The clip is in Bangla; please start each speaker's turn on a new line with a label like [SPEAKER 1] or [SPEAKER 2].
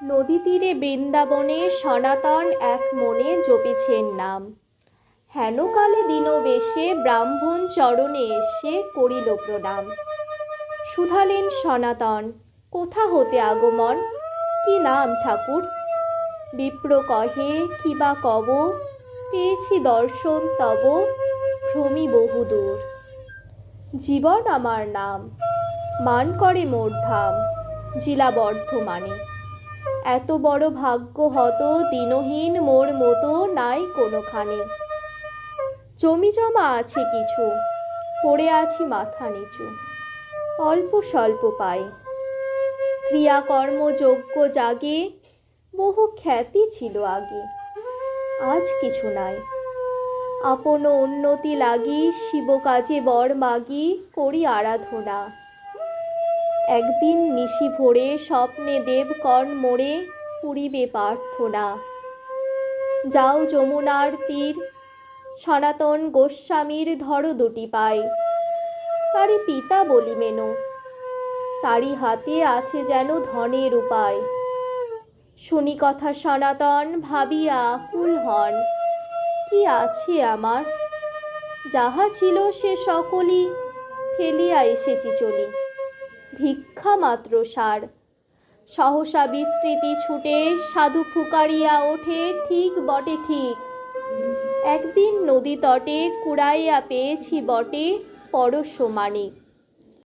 [SPEAKER 1] নদী তীরে বৃন্দাবনে সনাতন এক মনে জপিছেন নাম। হেনকালে দীনবেশে ব্রাহ্মণ চরণে এসে করিল প্রণাম। শুধালেন সনাতন, কোথা হতে আগমন? কি নাম ঠাকুর? বিপ্র কহে, কি বা কব, পেয়েছি দর্শন তব, ভ্রমি বহুদূর। জীবন আমার নাম, মান করে মোর ধাম, জেলা বর্ধমানে। এত বড় ভাগ্য হত দিনহীন মোর মতো নাই কোনোখানে। জমি জমা আছে কিছু, পড়ে আছি মাথা নিচু, অল্প স্বল্প পাই। ক্রিয়াকর্ম যোগ্য জাগে, বহু খ্যাতি ছিল আগে, আজ কিছু নাই। আপন উন্নতি লাগি শিব কাজে বর মাগি করি আরাধনা। একদিন নিশি ভোরে স্বপ্নে দেবকণ মোড়ে পুরিবে প্রার্থনা। যাও যমুনার তীর, সনাতন গোস্বামীর ধরো দুটি পাই। তারি পিতা বলি মেনো, তারি হাতে আছে যেন ধনের উপায়। শুনি কথা সনাতন ভাবিয়া আকুল হন, কি আছে আমার? যাহা ছিল সে সকলই ফেলিয়া এসেছি চলি, ভিক্ষা মাত্র সার। সহসা বিস্মৃতি ছুটে সাধু ফুকারিয়া ওঠে, ঠিক বটে ঠিক। একদিন নদী তটে কুড়াইয়া পেয়েছি বটে পরশ মানিক।